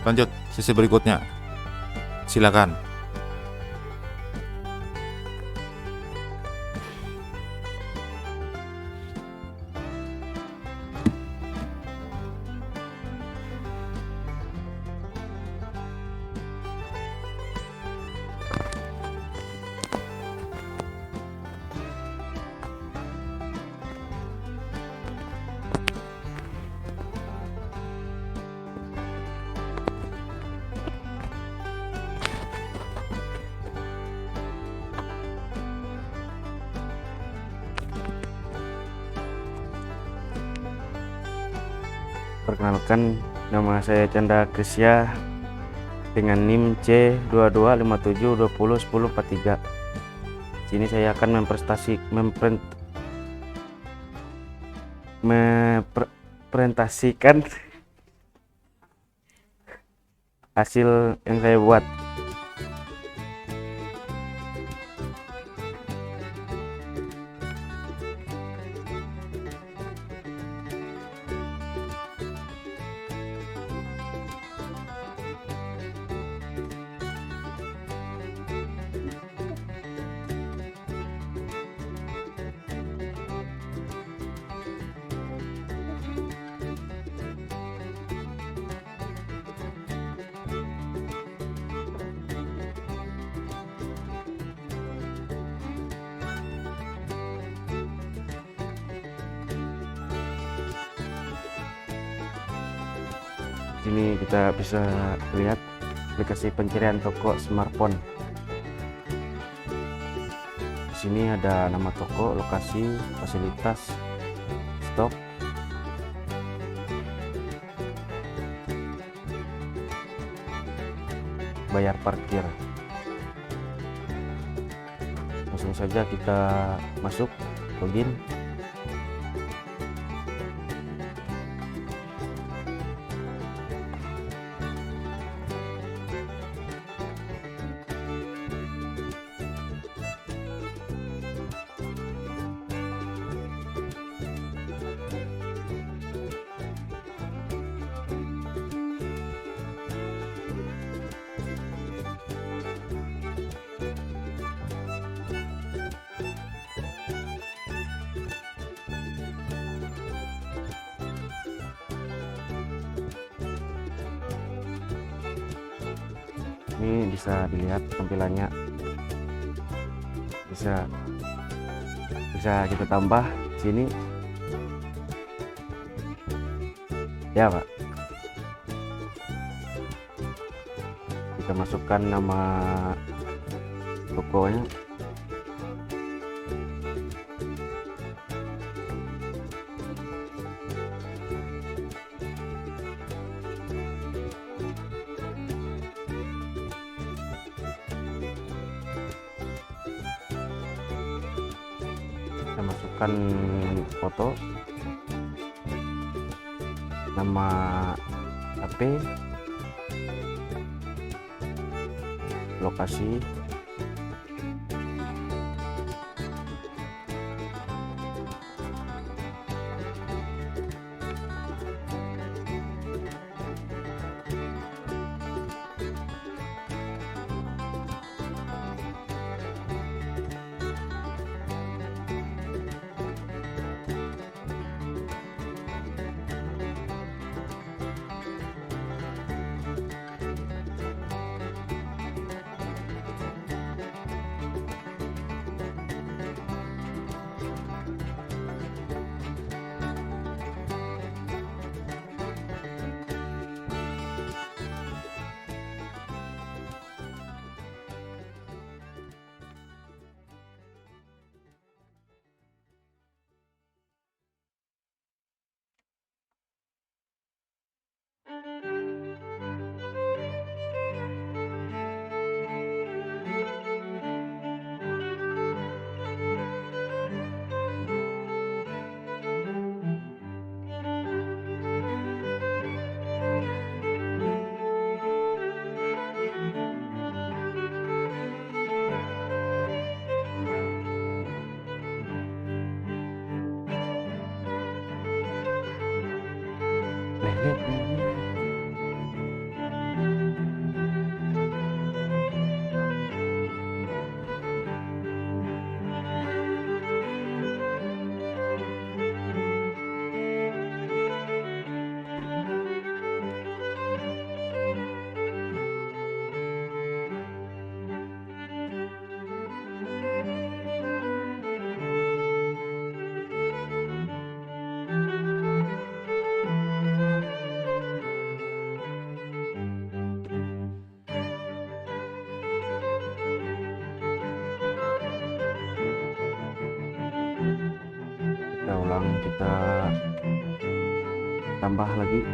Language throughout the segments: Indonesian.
Lanjut sesi berikutnya. Silakan. Perkenalkan, nama saya Chandra Krisya dengan NIM C2257201043. Sini saya akan mempresentasikan hasil yang saya buat. Sini kita bisa lihat aplikasi pencarian toko smartphone. Di sini ada nama toko, lokasi, fasilitas, stok, bayar parkir. Langsung saja kita masuk, login. Ini bisa dilihat tampilannya, bisa kita tambah sini ya Pak. Kita masukkan nama tokonya, kita masukkan foto, nama HP, lokasi, kita tambah lagi.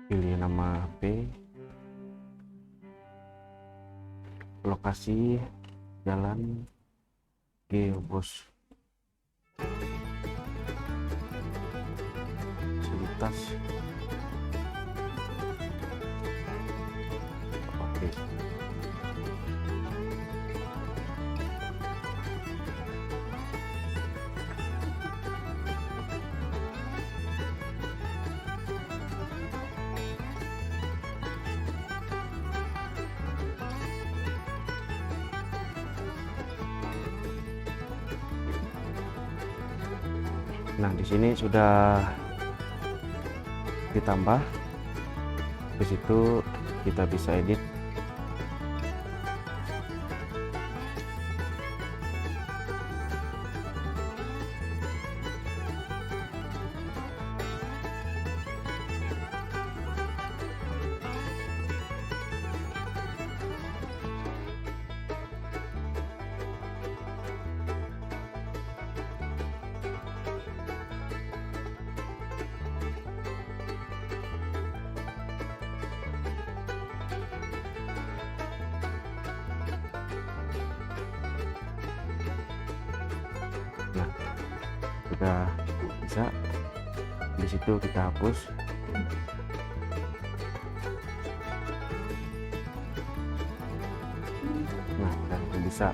Pilih nama HP, lokasi, jalan, geobus, fasilitas. Oke. Nah, di sini sudah ditambah. Di situ kita bisa edit. Nah, sudah bisa. Di situ kita hapus. Nah, dan bisa.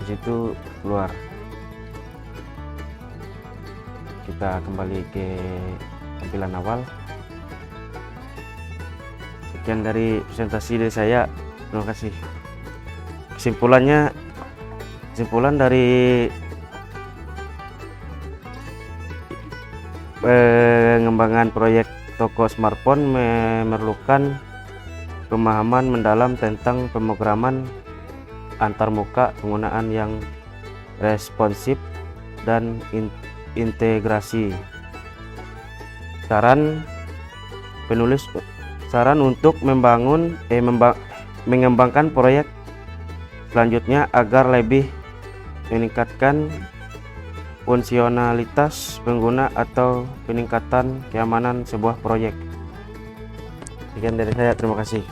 Di situ keluar. Kita kembali ke tampilan awal. Sekian dari presentasi dari saya. Terima kasih. Kesimpulan dari pengembangan proyek toko smartphone memerlukan pemahaman mendalam tentang pemrograman antarmuka, penggunaan yang responsif, dan integrasi. Saran untuk mengembangkan proyek selanjutnya agar lebih meningkatkan fungsionalitas pengguna atau peningkatan keamanan sebuah proyek. Sekian dari saya, terima kasih.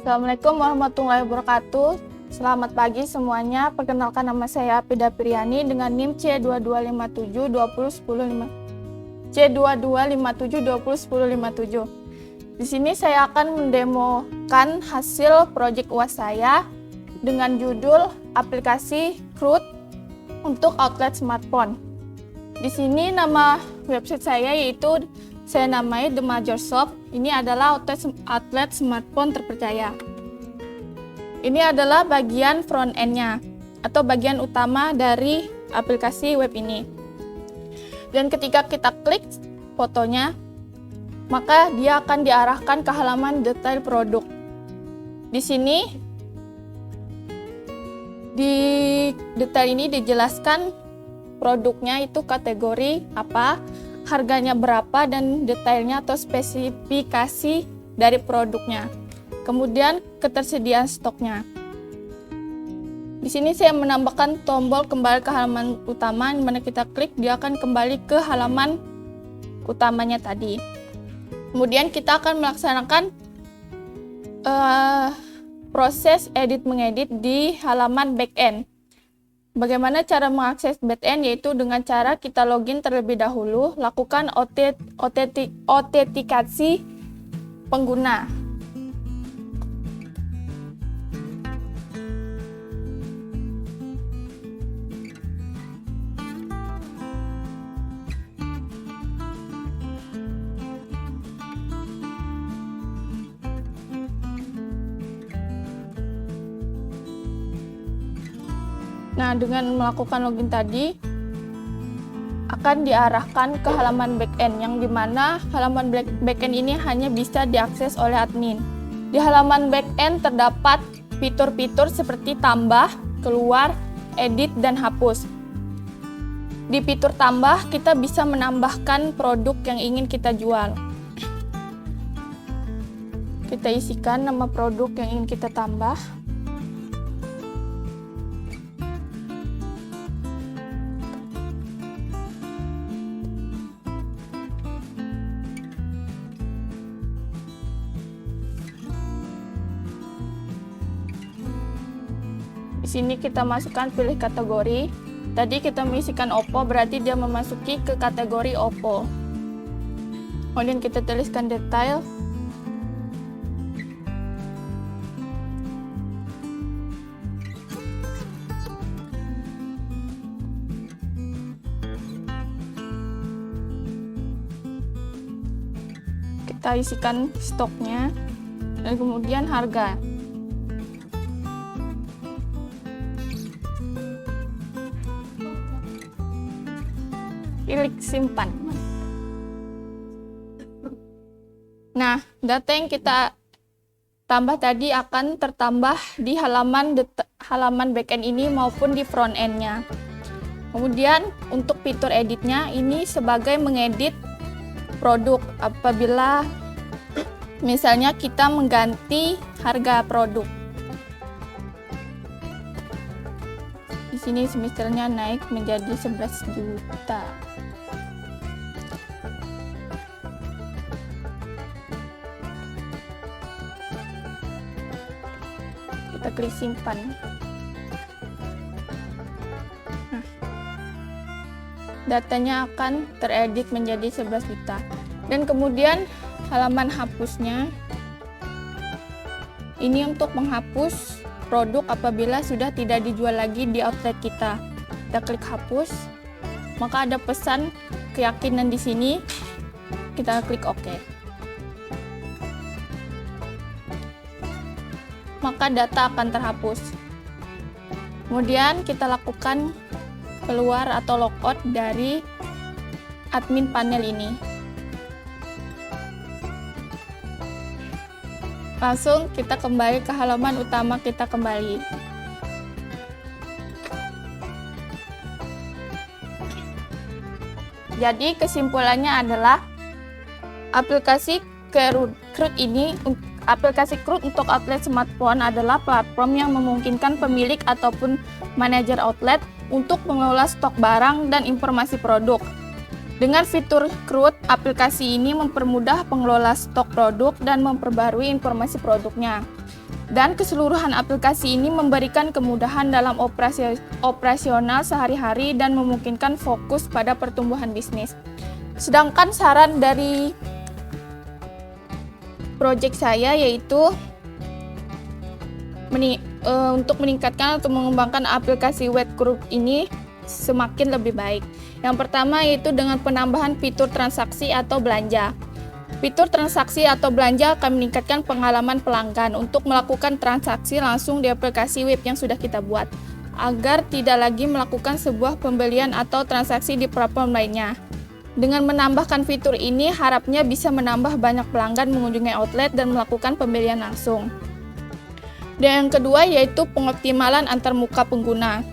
Assalamualaikum warahmatullahi wabarakatuh. Selamat pagi semuanya. Perkenalkan, nama saya Pida Priani dengan NIM C2257201057. Di sini saya akan mendemokan hasil proyek UAS saya dengan judul aplikasi CRUD untuk outlet smartphone. Di sini nama website saya yaitu saya namai The Major Shop. Ini adalah outlet smartphone terpercaya. Ini adalah bagian front end-nya atau bagian utama dari aplikasi web ini. Dan ketika kita klik fotonya, maka dia akan diarahkan ke halaman detail produk. Di sini, di detail ini dijelaskan produknya itu kategori apa, harganya berapa, dan detailnya atau spesifikasi dari produknya. Kemudian ketersediaan stoknya. Di sini saya menambahkan tombol kembali ke halaman utama, di mana kita klik dia akan kembali ke halaman utamanya tadi. Kemudian kita akan melaksanakan proses edit mengedit di halaman backend. Bagaimana cara mengakses backend? Yaitu dengan cara kita login terlebih dahulu, lakukan autentikasi pengguna. Nah, dengan melakukan login tadi akan diarahkan ke halaman backend, yang dimana halaman backend ini hanya bisa diakses oleh admin. Di halaman backend terdapat fitur-fitur seperti tambah, keluar, edit, dan hapus. Di fitur tambah, kita bisa menambahkan produk yang ingin kita jual. Kita isikan nama produk yang ingin kita tambah. Di sini kita masukkan pilih kategori. Tadi kita mengisikan Oppo, berarti dia memasuki ke kategori Oppo. Kemudian kita tuliskan detail. Kita isikan stoknya dan kemudian harga. Klik simpan. Nah, data yang kita tambah tadi akan tertambah di halaman backend ini maupun di front end-nya. Kemudian untuk fitur editnya ini sebagai mengedit produk apabila misalnya kita mengganti harga produk. Di sini misalnya naik menjadi 11 juta. Kita klik simpan. Nah, datanya akan teredit menjadi 11 juta. Dan kemudian halaman hapusnya ini untuk menghapus produk apabila sudah tidak dijual lagi di outlet kita. Kita klik hapus, maka ada pesan keyakinan di sini. Kita klik OK. Maka data akan terhapus. Kemudian kita lakukan keluar atau logout dari admin panel ini. Langsung kita kembali ke halaman utama kita kembali. Jadi kesimpulannya adalah aplikasi Crud untuk outlet smartphone adalah platform yang memungkinkan pemilik ataupun manajer outlet untuk mengelola stok barang dan informasi produk. Dengan fitur Crud, aplikasi ini mempermudah pengelola stok produk dan memperbarui informasi produknya. Dan keseluruhan aplikasi ini memberikan kemudahan dalam operasional sehari-hari dan memungkinkan fokus pada pertumbuhan bisnis. Sedangkan saran dari proyek saya yaitu untuk meningkatkan atau mengembangkan aplikasi web Crud ini, semakin lebih baik. Yang pertama yaitu dengan penambahan fitur transaksi atau belanja. Fitur transaksi atau belanja akan meningkatkan pengalaman pelanggan untuk melakukan transaksi langsung di aplikasi web yang sudah kita buat, agar tidak lagi melakukan sebuah pembelian atau transaksi di platform lainnya. Dengan menambahkan fitur ini, harapnya bisa menambah banyak pelanggan mengunjungi outlet dan melakukan pembelian langsung. Dan yang kedua yaitu pengoptimalan antarmuka pengguna.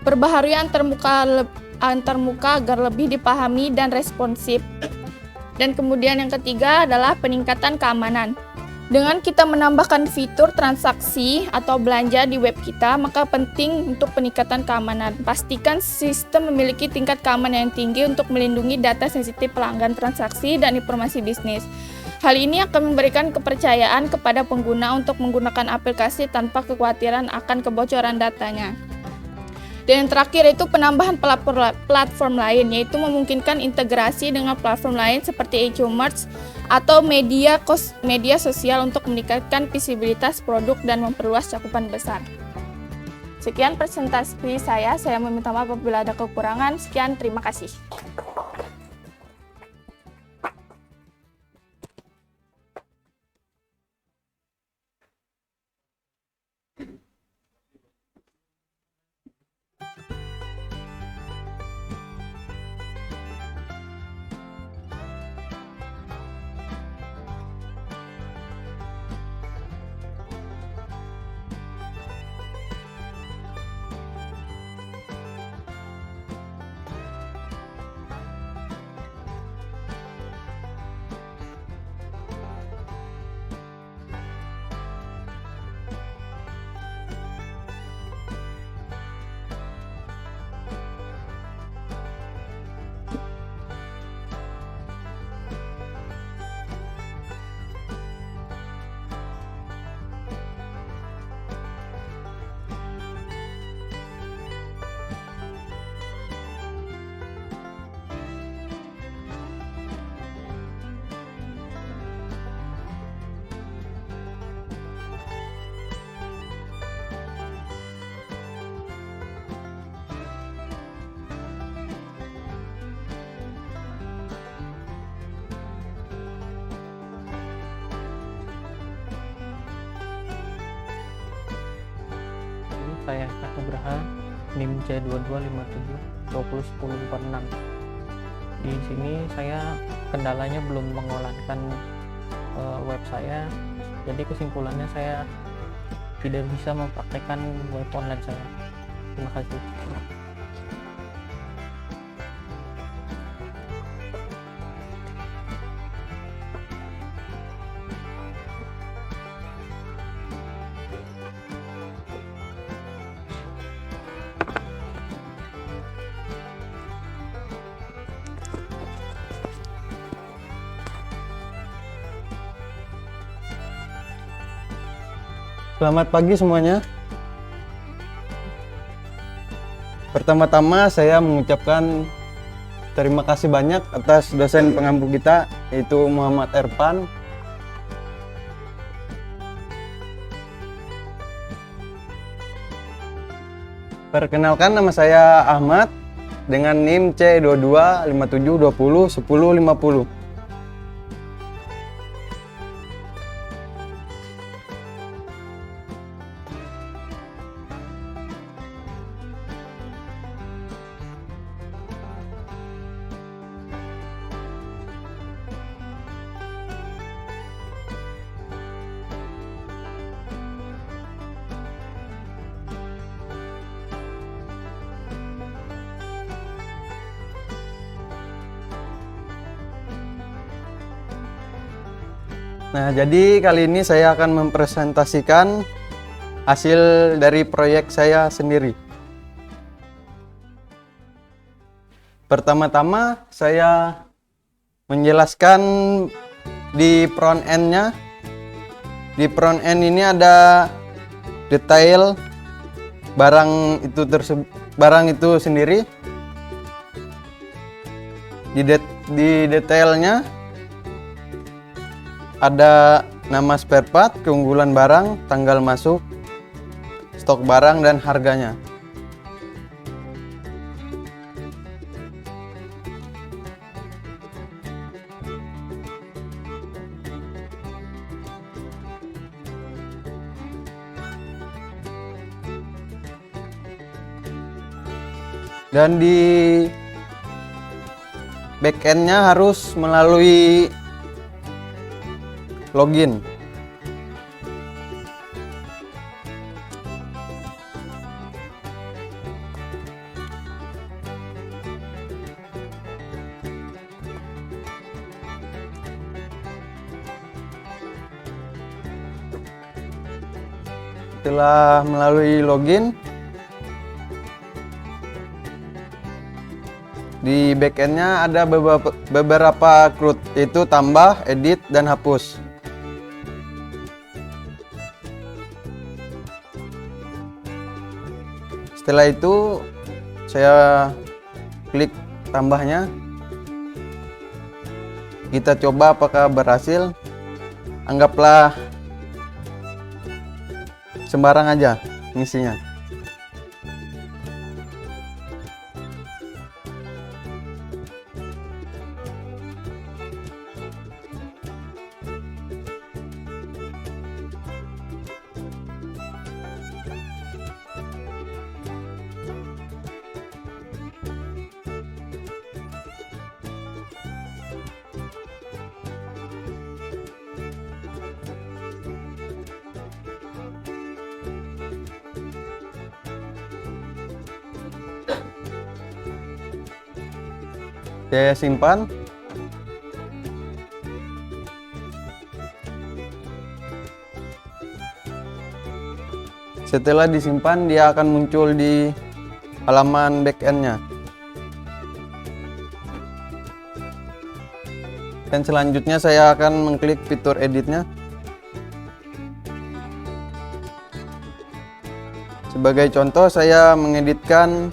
Perbaharui antarmuka agar lebih dipahami dan responsif. Dan kemudian yang ketiga adalah peningkatan keamanan. Dengan kita menambahkan fitur transaksi atau belanja di web kita, maka penting untuk peningkatan keamanan. Pastikan sistem memiliki tingkat keamanan yang tinggi untuk melindungi data sensitif pelanggan transaksi dan informasi bisnis. Hal ini akan memberikan kepercayaan kepada pengguna untuk menggunakan aplikasi tanpa kekhawatiran akan kebocoran datanya. Dan yang terakhir itu penambahan platform lain, yaitu memungkinkan integrasi dengan platform lain seperti e-commerce atau media sosial untuk meningkatkan visibilitas produk dan memperluas cakupan besar. Sekian presentasi saya meminta maaf apabila ada kekurangan. Sekian, terima kasih. Saya Eka Nugraha, NIM C2257201046. Di sini saya kendalanya belum mengolahkan web saya, jadi kesimpulannya saya tidak bisa mempraktekkan web online saya. Terima kasih. Selamat pagi semuanya. Pertama-tama saya mengucapkan terima kasih banyak atas dosen pengampu kita, yaitu Muhammad Erpan. Perkenalkan, nama saya Ahmad dengan NIM C2257201050. Nah, jadi kali ini saya akan mempresentasikan hasil dari proyek saya sendiri. Pertama-tama saya menjelaskan di front end-nya. Di front end ini ada detail barang itu sendiri. Di detailnya ada nama spare part, keunggulan barang, tanggal masuk, stok barang, dan harganya. Dan di backendnya harus melalui login. Setelah melalui login, di backendnya ada beberapa CRUD, yaitu tambah, edit, dan hapus. Setelah itu saya klik tambahnya, kita coba apakah berhasil. Anggaplah sembarang aja ngisinya. Saya simpan. Setelah disimpan, dia akan muncul di halaman backend-nya. Dan selanjutnya saya akan mengklik fitur editnya. Sebagai contoh, saya mengeditkan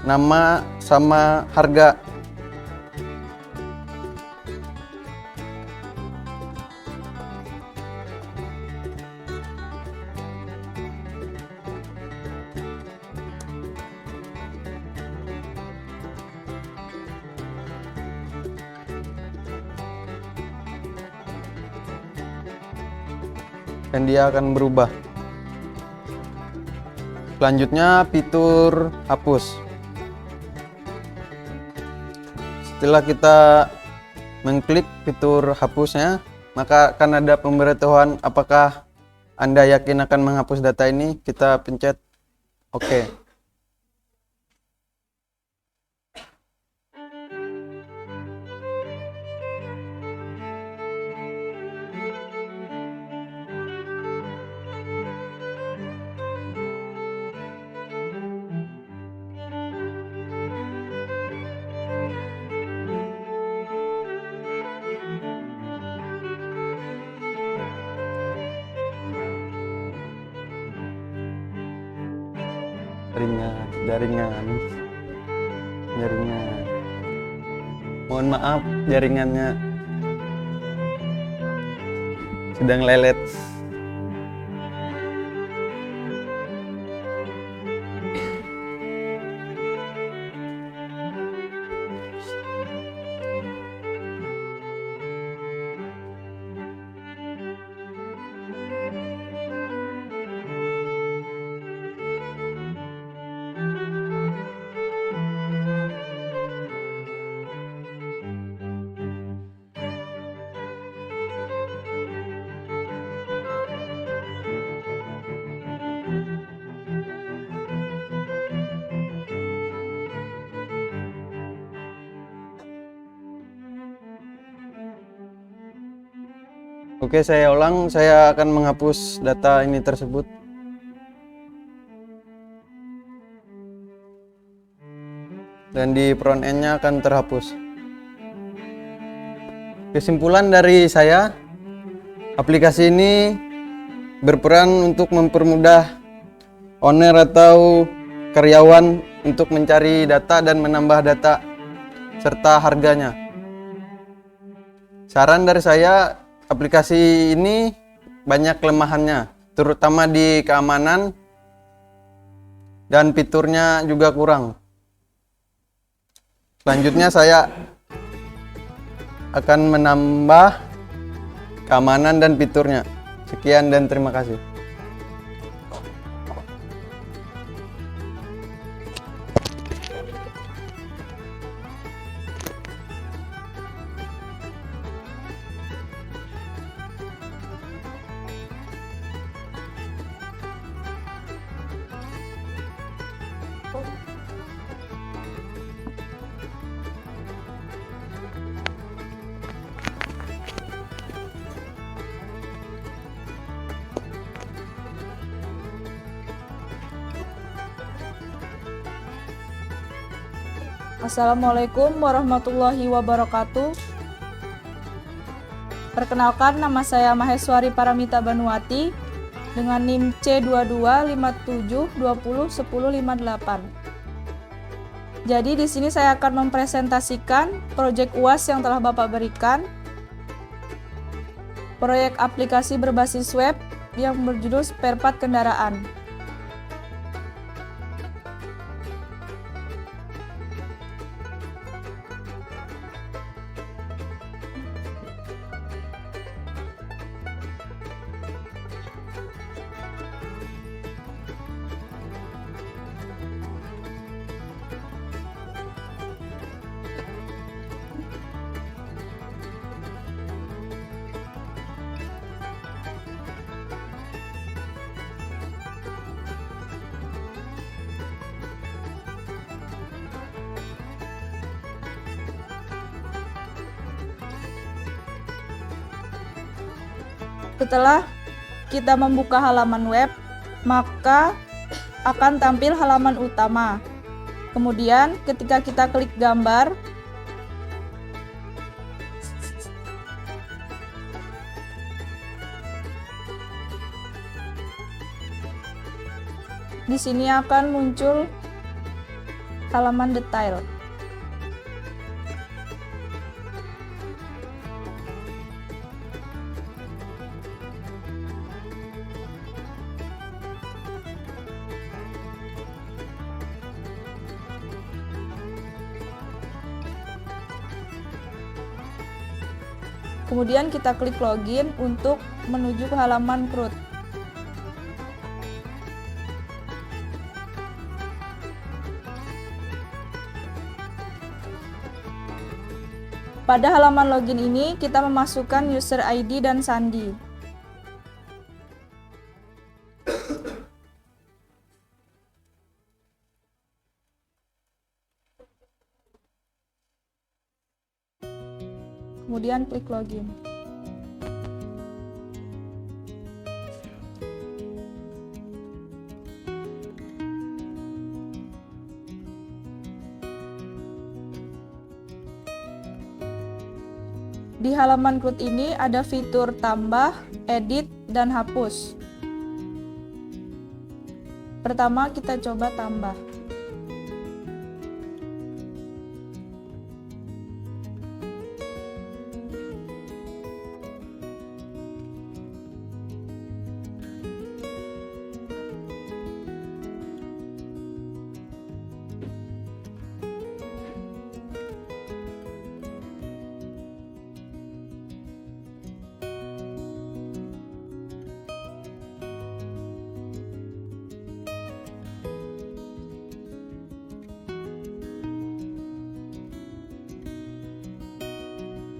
nama sama harga. Dan dia akan berubah. Selanjutnya fitur hapus. Setelah kita mengklik fitur hapusnya, maka akan ada pemberitahuan apakah Anda yakin akan menghapus data ini. Kita pencet OK. Jaringan. Mohon maaf, jaringannya sedang lelet. Oke, saya ulang. Saya akan menghapus data ini tersebut. Dan di front end-nya akan terhapus. Kesimpulan dari saya, aplikasi ini berperan untuk mempermudah owner atau karyawan untuk mencari data dan menambah data serta harganya. Saran dari saya, aplikasi ini banyak kelemahannya, terutama di keamanan dan fiturnya juga kurang. Selanjutnya saya akan menambah keamanan dan fiturnya. Sekian dan terima kasih. Assalamualaikum warahmatullahi wabarakatuh. Perkenalkan, nama saya Maheswari Paramita Banuwati dengan NIM C2257201058. Jadi di sini saya akan mempresentasikan proyek UAS yang telah Bapak berikan. Proyek aplikasi berbasis web yang berjudul Spare Part Kendaraan. Setelah kita membuka halaman web, maka akan tampil halaman utama. Kemudian ketika kita klik gambar, di sini akan muncul halaman detail. Kemudian kita klik login untuk menuju ke halaman CRUD. Pada halaman login ini kita memasukkan user ID dan sandi. Kemudian klik login. Di halaman CRUD ini ada fitur tambah, edit, dan hapus. Pertama kita coba tambah.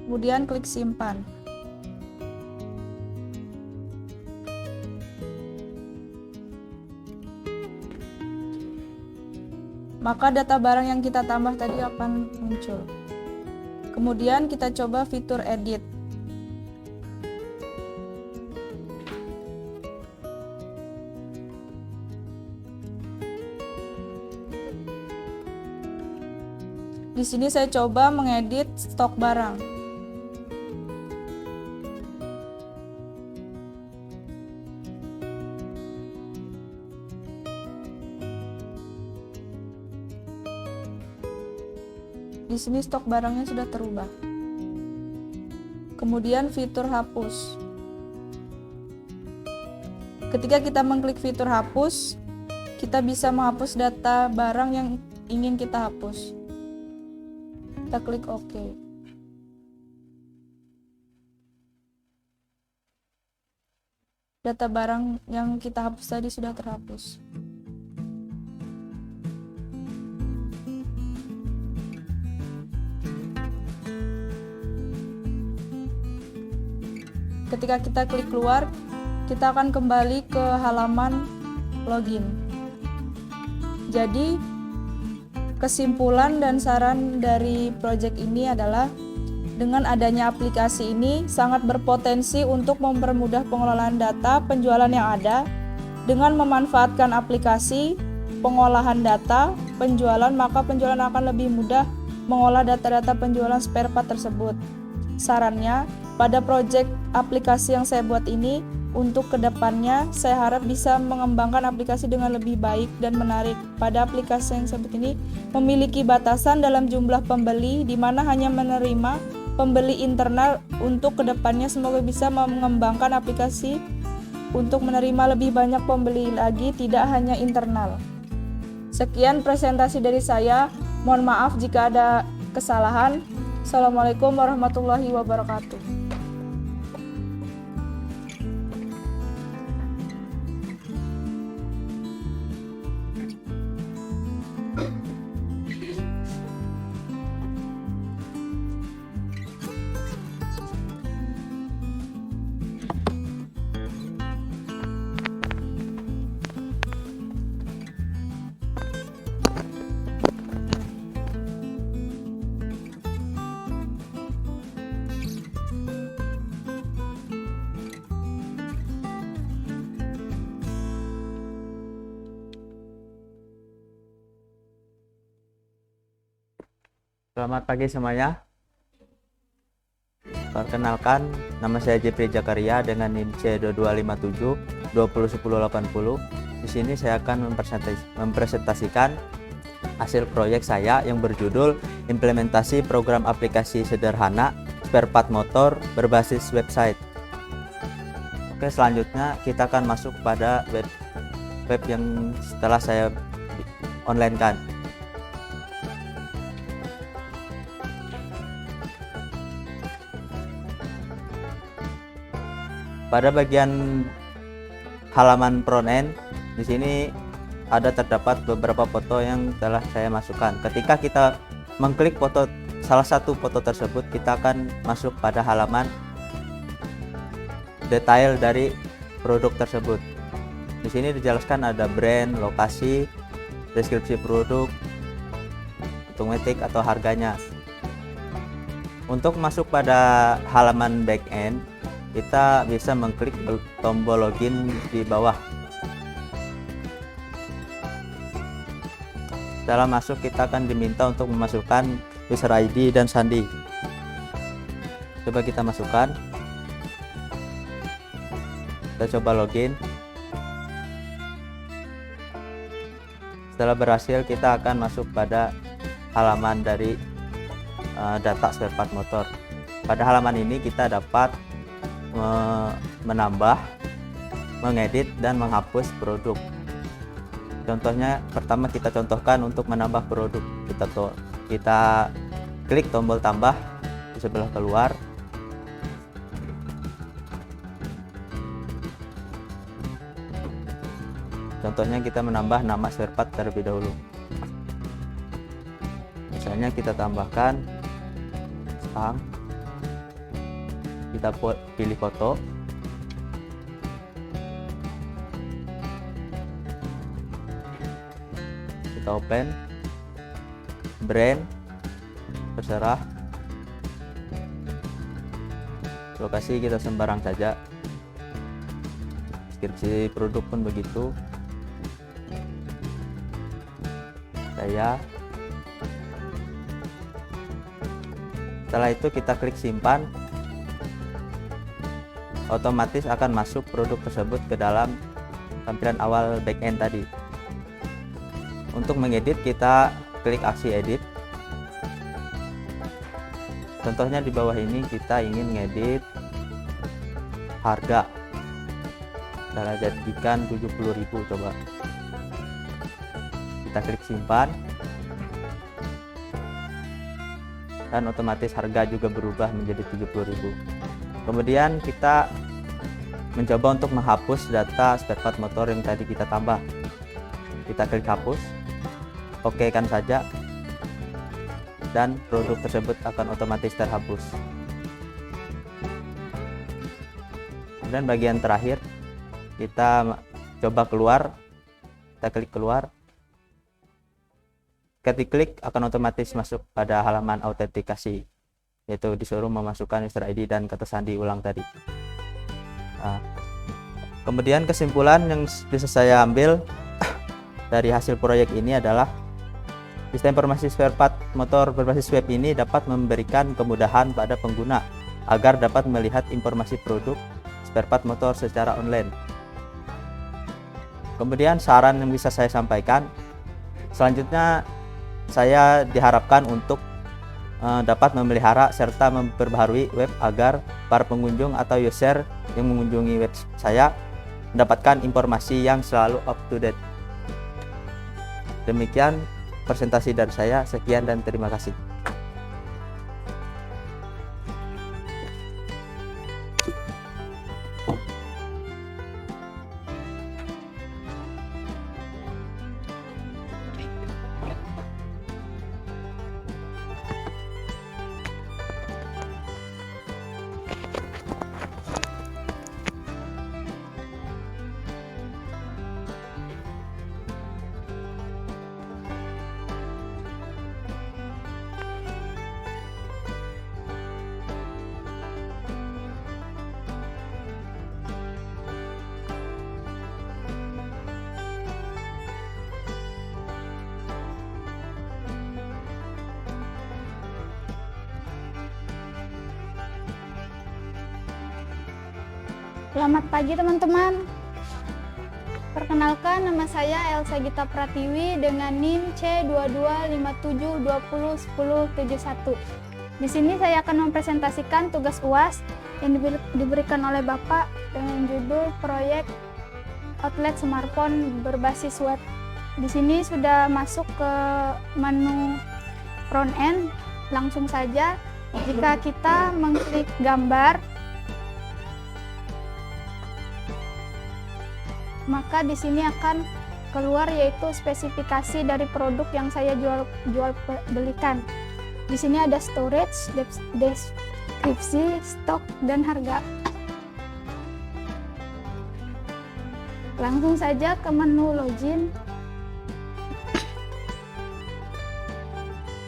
Kemudian klik simpan. Maka data barang yang kita tambah tadi akan muncul. Kemudian kita coba fitur edit. Di sini saya coba mengedit stok barang. Di sini stok barangnya sudah terubah. Kemudian fitur hapus. Ketika kita mengklik fitur hapus, kita bisa menghapus data barang yang ingin kita hapus. Kita klik OK. Data barang yang kita hapus tadi sudah terhapus. Ketika kita klik keluar, kita akan kembali ke halaman login. Jadi, kesimpulan dan saran dari proyek ini adalah dengan adanya aplikasi ini sangat berpotensi untuk mempermudah pengelolaan data penjualan yang ada dengan memanfaatkan aplikasi pengolahan data penjualan, maka penjualan akan lebih mudah mengolah data-data penjualan spare part tersebut. Sarannya, pada proyek aplikasi yang saya buat ini, untuk kedepannya saya harap bisa mengembangkan aplikasi dengan lebih baik dan menarik. Pada aplikasi yang saya buat ini memiliki batasan dalam jumlah pembeli, di mana hanya menerima pembeli internal. Untuk kedepannya semoga bisa mengembangkan aplikasi untuk menerima lebih banyak pembeli lagi, tidak hanya internal. Sekian presentasi dari saya. Mohon maaf jika ada kesalahan. Assalamualaikum warahmatullahi wabarakatuh. Selamat pagi semuanya. Perkenalkan, nama saya Jepri Jakaria dengan NIM C2257 201080. Di sini saya akan mempresentasikan hasil proyek saya yang berjudul Implementasi Program Aplikasi Sederhana Spare Part Motor Berbasis Website. Oke, selanjutnya kita akan masuk pada web yang setelah saya online-kan. Pada bagian halaman front end, di sini ada terdapat beberapa foto yang telah saya masukkan. Ketika kita mengklik salah satu foto tersebut, kita akan masuk pada halaman detail dari produk tersebut. Di sini dijelaskan ada brand, lokasi, deskripsi produk, otomatik atau harganya. Untuk masuk pada halaman back end, kita bisa mengklik tombol login di bawah. Setelah masuk, kita akan diminta untuk memasukkan user ID dan sandi. Coba kita masukkan. Kita coba login. Setelah berhasil, kita akan masuk pada halaman dari data spare part motor. Pada halaman ini kita dapat menambah, mengedit, dan menghapus produk. Contohnya, pertama kita contohkan untuk menambah produk. Kita klik tombol tambah di sebelah keluar. Contohnya kita menambah nama spare part terlebih dahulu. Misalnya kita tambahkan stang. Kita pilih foto, kita open, brand, terserah, lokasi kita sembarang saja, deskripsi produk pun begitu. Setelah itu kita klik simpan. Otomatis akan masuk produk tersebut ke dalam tampilan awal backend tadi. Untuk mengedit, kita klik aksi edit. Contohnya di bawah ini kita ingin ngedit harga. Kita jadikan 70.000 coba. Kita klik simpan. Dan otomatis harga juga berubah menjadi 70.000. Kemudian kita mencoba untuk menghapus data spare part motor yang tadi kita tambah. Kita klik hapus, oke kan saja, dan produk tersebut akan otomatis terhapus. Dan bagian terakhir kita coba keluar, kita klik keluar. Ketika klik akan otomatis masuk pada halaman autentikasi, yaitu disuruh memasukkan user ID dan kata sandi ulang tadi. Kemudian kesimpulan yang bisa saya ambil, dari hasil proyek ini adalah sistem informasi spare part motor berbasis web ini dapat memberikan kemudahan pada pengguna agar dapat melihat informasi produk spare part motor secara online. Kemudian saran yang bisa saya sampaikan, selanjutnya saya diharapkan untuk dapat memelihara serta memperbaharui web agar para pengunjung atau user yang mengunjungi web saya mendapatkan informasi yang selalu up to date. Demikian presentasi dari saya, sekian dan terima kasih. Selamat pagi teman-teman. Perkenalkan, nama saya Elsa Gita Pratiwi dengan NIM C2257201071. Di sini saya akan mempresentasikan tugas UAS yang diberikan oleh Bapak dengan judul proyek outlet smartphone berbasis web. Di sini sudah masuk ke menu front end. Langsung saja, jika kita mengklik gambar, maka di sini akan keluar yaitu spesifikasi dari produk yang saya jual belikan. Di sini ada storage, deskripsi, stok, dan harga. Langsung saja ke menu login.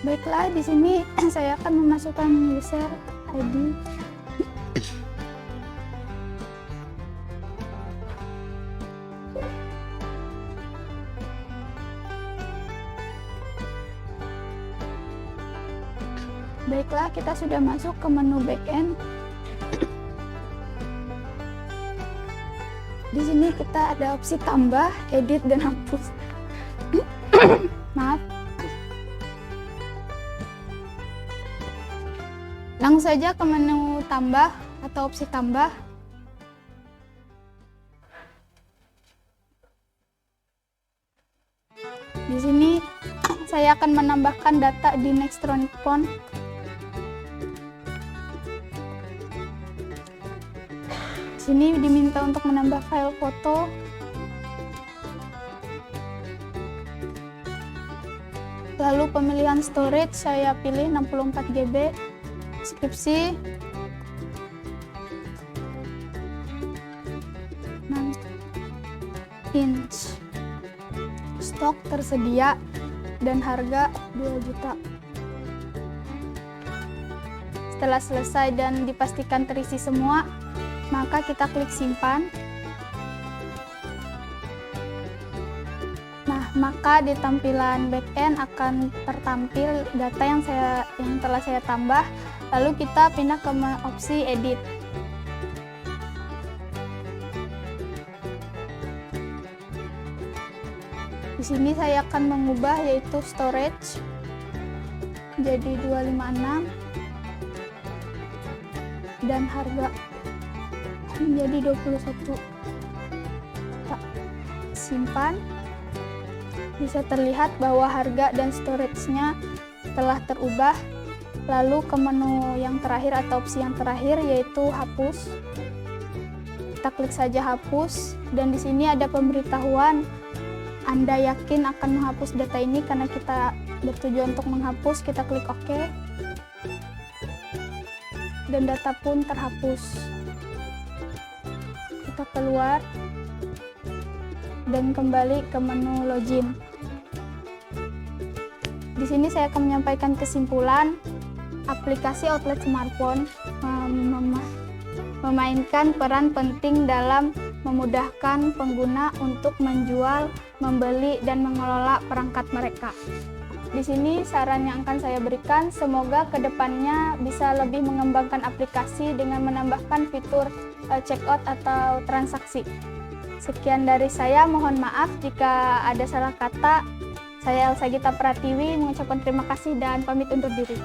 Baiklah, di sini saya akan memasukkan user ID. Baiklah, kita sudah masuk ke menu backend. Di sini kita ada opsi tambah, edit, dan hapus. Maaf. Langsung saja ke menu tambah atau opsi tambah. Di sini saya akan menambahkan data di Nextronic Phone. Sini diminta untuk menambah file foto. Lalu pemilihan storage saya pilih 64 GB. Deskripsi 6 inch. Stok tersedia dan harga 2 juta. Setelah selesai dan dipastikan terisi semua, maka kita klik simpan. Nah, maka di tampilan backend akan tertampil data yang telah saya tambah. Lalu kita pindah ke opsi edit. Di sini saya akan mengubah yaitu storage jadi 256 dan harga menjadi 21. Simpan. Bisa terlihat bahwa harga dan storage-nya telah terubah. Lalu ke menu yang terakhir atau opsi yang terakhir yaitu hapus. Kita klik saja hapus dan di sini ada pemberitahuan Anda yakin akan menghapus data ini karena kita bertujuan untuk menghapus. Kita klik OK dan data pun terhapus. Kita keluar dan kembali ke menu login. Di sini saya akan menyampaikan kesimpulan. Aplikasi outlet smartphone memainkan peran penting dalam memudahkan pengguna untuk menjual, membeli, dan mengelola perangkat mereka. Di sini saran yang akan saya berikan, semoga kedepannya bisa lebih mengembangkan aplikasi dengan menambahkan fitur checkout atau transaksi. Sekian dari saya, mohon maaf jika ada salah kata. Saya Elsa Gita Pratiwi mengucapkan terima kasih dan pamit undur diri.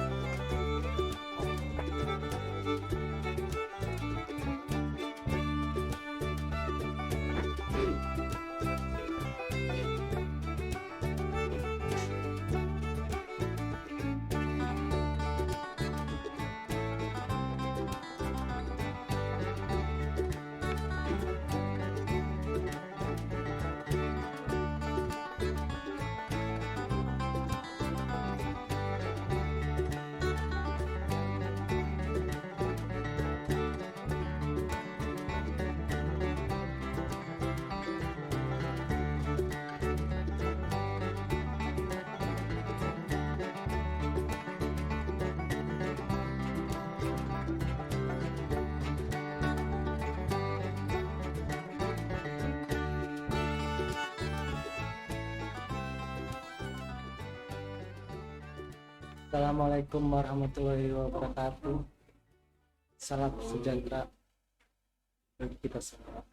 Assalamualaikum warahmatullahi wabarakatuh. Salam sejahtera bagi kita semua.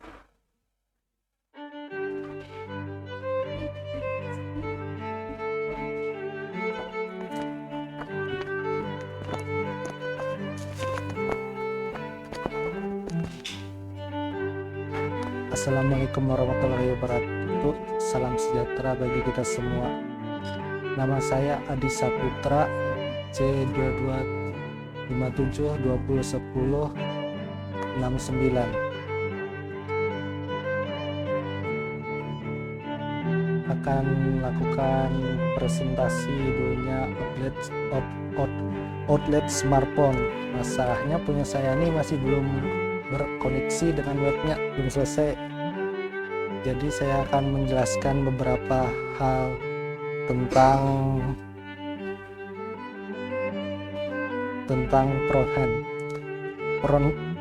Assalamualaikum warahmatullahi wabarakatuh. Salam sejahtera bagi kita semua. Nama saya Adi Saputra, C2257 2010 69. Akan melakukan presentasi dunia outlet smartphone. Masalahnya punya saya ini masih belum berkoneksi dengan webnya, belum selesai. Jadi saya akan menjelaskan beberapa hal tentang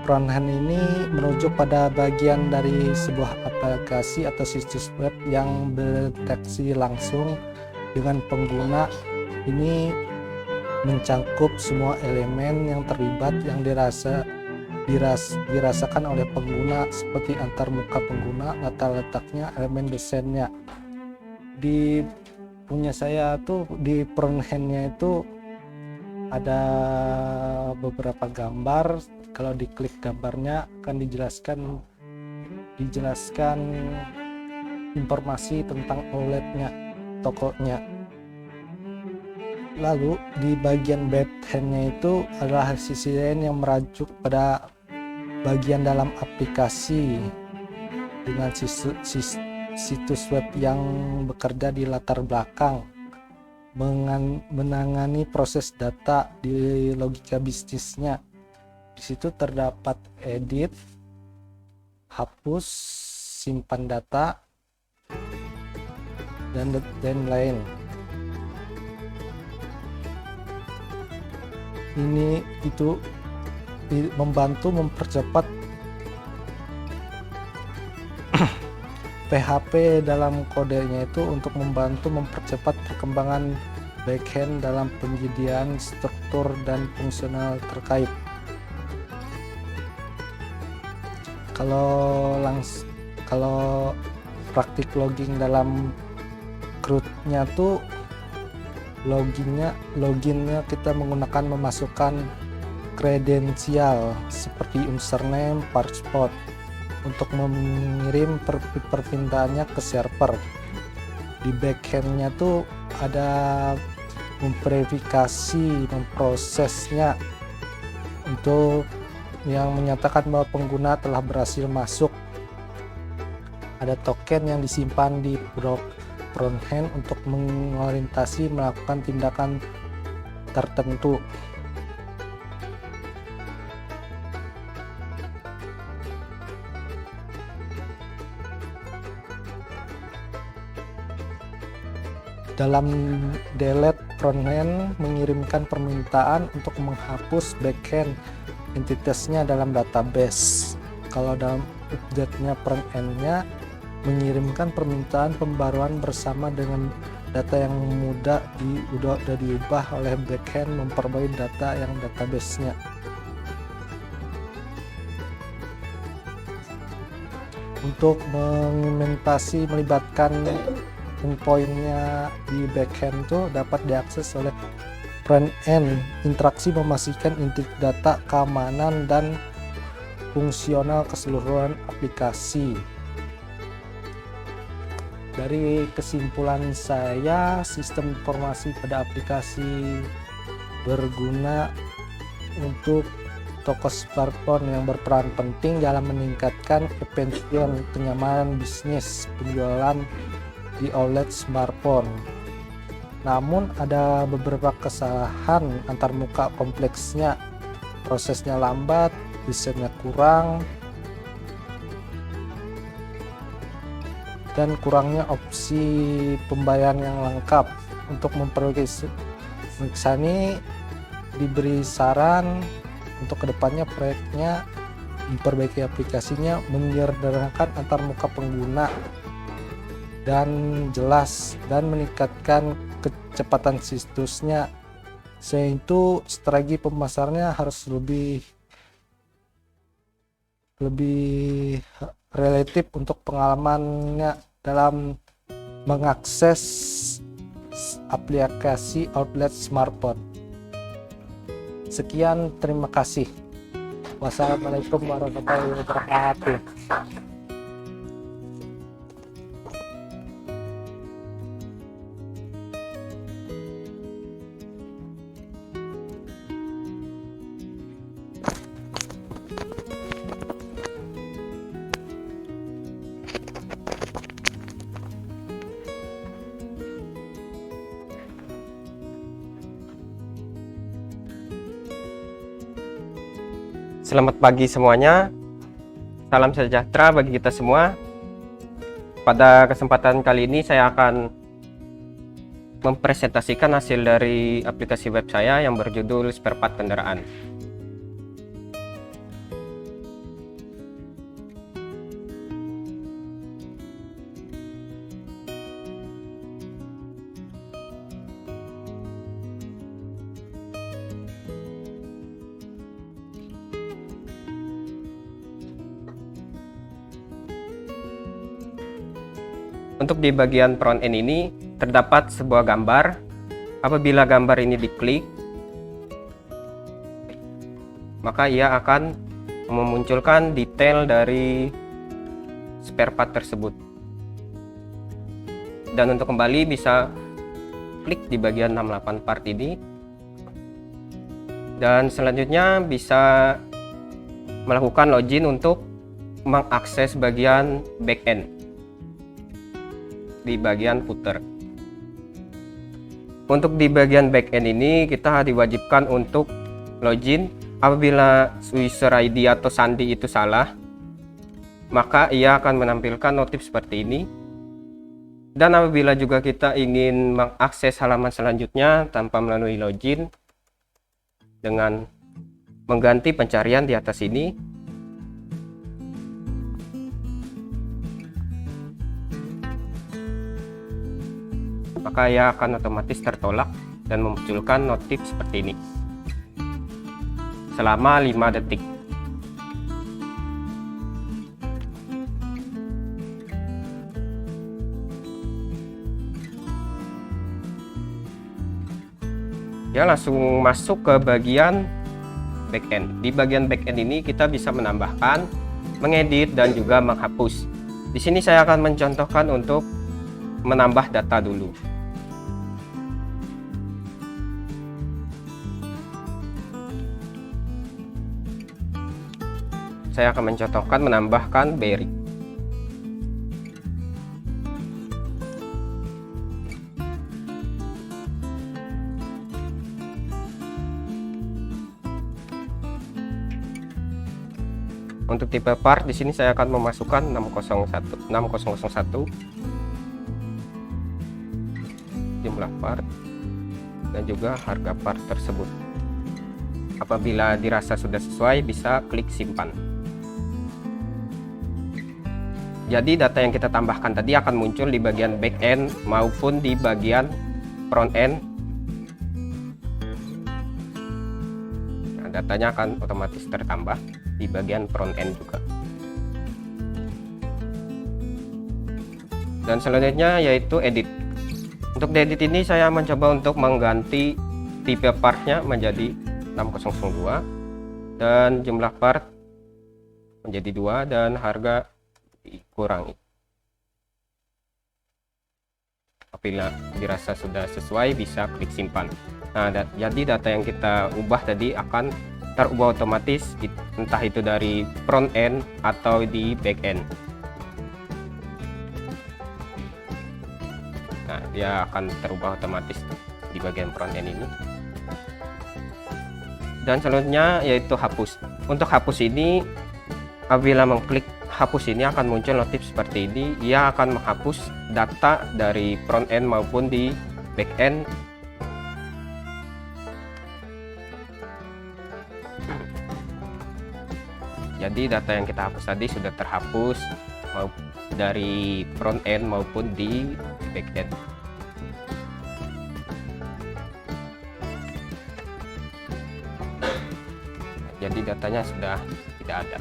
front hand ini merujuk pada bagian dari sebuah aplikasi atau situs web yang berinteraksi langsung dengan pengguna. Ini mencakup semua elemen yang terlibat yang dirasakan oleh pengguna, seperti antar muka pengguna, latar letaknya, elemen desainnya. Di punya saya tuh di front hand-nya itu ada beberapa gambar. Kalau diklik gambarnya akan dijelaskan informasi tentang outletnya, tokonya. Lalu di bagian back hand-nya itu adalah sisi lain yang merujuk pada bagian dalam aplikasi dengan situs web yang bekerja di latar belakang, menangani proses data di logika bisnisnya. Di situ terdapat edit, hapus, simpan data, dan lain. Ini itu membantu mempercepat PHP dalam kodenya itu untuk membantu mempercepat perkembangan backhand dalam penyediaan struktur dan fungsional terkait. Kalau praktik logging dalam CRUD-nya tuh loginnya kita menggunakan memasukkan kredensial seperti username, password untuk mengirim permintaannya ke server. Di backend-nya tuh ada memverifikasi, memprosesnya untuk yang menyatakan bahwa pengguna telah berhasil masuk. Ada token yang disimpan di front hand untuk mengorientasi melakukan tindakan tertentu. Dalam delete frontend mengirimkan permintaan untuk menghapus backhand entitasnya dalam database. Kalau dalam update-nya front end-nya mengirimkan permintaan pembaruan bersama dengan data yang udah diubah oleh backend memperbarui data yang database-nya. Untuk mengimplementasi melibatkan endpoint-nya di backend itu dapat diakses oleh front end. Interaksi memastikan inti data, keamanan, dan fungsional keseluruhan aplikasi. Dari kesimpulan saya, sistem informasi pada aplikasi berguna untuk toko smartphone yang berperan penting dalam meningkatkan efisien kenyamanan bisnis penjualan di outlet smartphone. Namun ada beberapa kesalahan antarmuka kompleksnya, prosesnya lambat, desainnya kurang, dan kurangnya opsi pembayaran yang lengkap. Untuk memperbaiki ini diberi saran untuk kedepannya proyeknya memperbaiki aplikasinya, menyederhanakan antarmuka pengguna dan jelas, dan meningkatkan kecepatan situsnya. Selain itu strategi pemasarannya harus lebih relatif untuk pengalamannya dalam mengakses aplikasi outlet smartphone. Sekian, terima kasih. Wassalamualaikum warahmatullahi wabarakatuh. Selamat pagi semuanya, salam sejahtera bagi kita semua. Pada kesempatan kali ini saya akan mempresentasikan hasil dari aplikasi web saya yang berjudul Spare Part Kendaraan. Untuk di bagian front end ini terdapat sebuah gambar. Apabila gambar ini diklik, maka ia akan memunculkan detail dari spare part tersebut. Dan untuk kembali bisa klik di bagian 68 part ini. Dan selanjutnya bisa melakukan login untuk mengakses bagian backend di bagian footer. Untuk di bagian backend ini kita diwajibkan untuk login. Apabila user ID atau sandi itu salah, maka ia akan menampilkan notif seperti ini. Dan apabila juga kita ingin mengakses halaman selanjutnya tanpa melalui login dengan mengganti pencarian di atas ini, maka ia akan otomatis tertolak dan memunculkan notif seperti ini selama 5 detik. Ya, langsung masuk ke bagian backend. Di bagian backend ini kita bisa menambahkan, mengedit, dan juga menghapus. Di sini saya akan mencontohkan untuk menambah data dulu. Saya akan mencontohkan menambahkan Berry. Untuk tipe part di sini saya akan memasukkan 6001 jumlah part dan juga harga part tersebut. apabila dirasa sudah sesuai bisa klik simpan. Jadi data yang kita tambahkan tadi akan muncul di bagian back end maupun di bagian front end. Nah, datanya akan otomatis tertambah di bagian front end juga. Dan selanjutnya yaitu edit. Untuk di edit ini saya mencoba untuk mengganti tipe partnya menjadi 6002 dan jumlah part menjadi 2 dan harga dikurangi. Apabila dirasa sudah sesuai bisa klik simpan. Nah, jadi data yang kita ubah tadi akan terubah otomatis, entah itu dari front end atau di back end. Nah, dia akan terubah otomatis di bagian front end ini. Dan selanjutnya yaitu hapus. Untuk hapus ini, apabila mengklik hapus ini akan muncul notif seperti ini. Ia akan menghapus data dari front end maupun di back end. Jadi data yang kita hapus tadi sudah terhapus dari front end maupun di back end. Jadi datanya sudah tidak ada.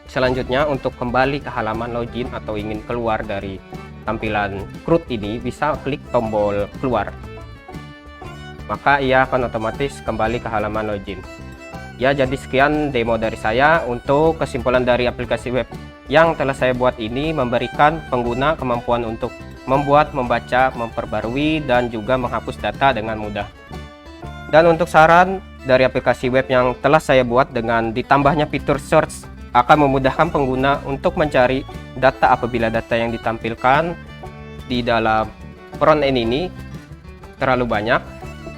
Selanjutnya untuk kembali ke halaman login atau ingin keluar dari tampilan CRUD ini bisa klik tombol keluar. Maka ia akan otomatis kembali ke halaman login. Ya, jadi sekian demo dari saya. Untuk kesimpulan dari aplikasi web yang telah saya buat ini memberikan pengguna kemampuan untuk membuat, membaca, memperbarui, dan juga menghapus data dengan mudah. Dan untuk saran dari aplikasi web yang telah saya buat dengan ditambahnya fitur search akan memudahkan pengguna untuk mencari data apabila data yang ditampilkan di dalam front end ini terlalu banyak,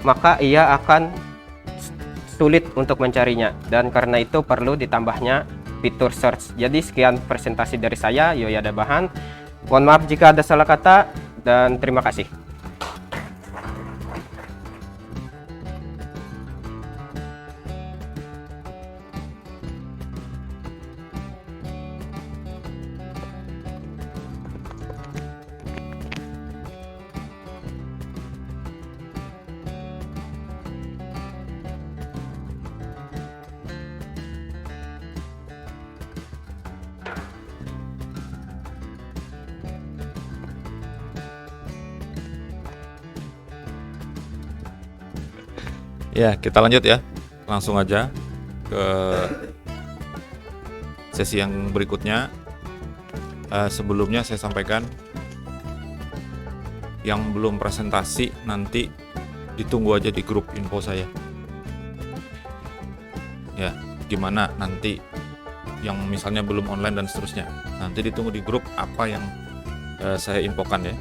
maka ia akan sulit untuk mencarinya, dan karena itu perlu ditambahnya fitur search. Jadi sekian presentasi dari saya, Yoya Dabahan. Mohon maaf jika ada salah kata dan terima kasih. Ya, kita lanjut ya. Langsung aja ke sesi yang berikutnya. Sebelumnya saya sampaikan yang belum presentasi nanti ditunggu aja di grup info saya. Ya, gimana nanti yang misalnya belum online dan seterusnya. Nanti ditunggu di grup apa yang saya infokan ya.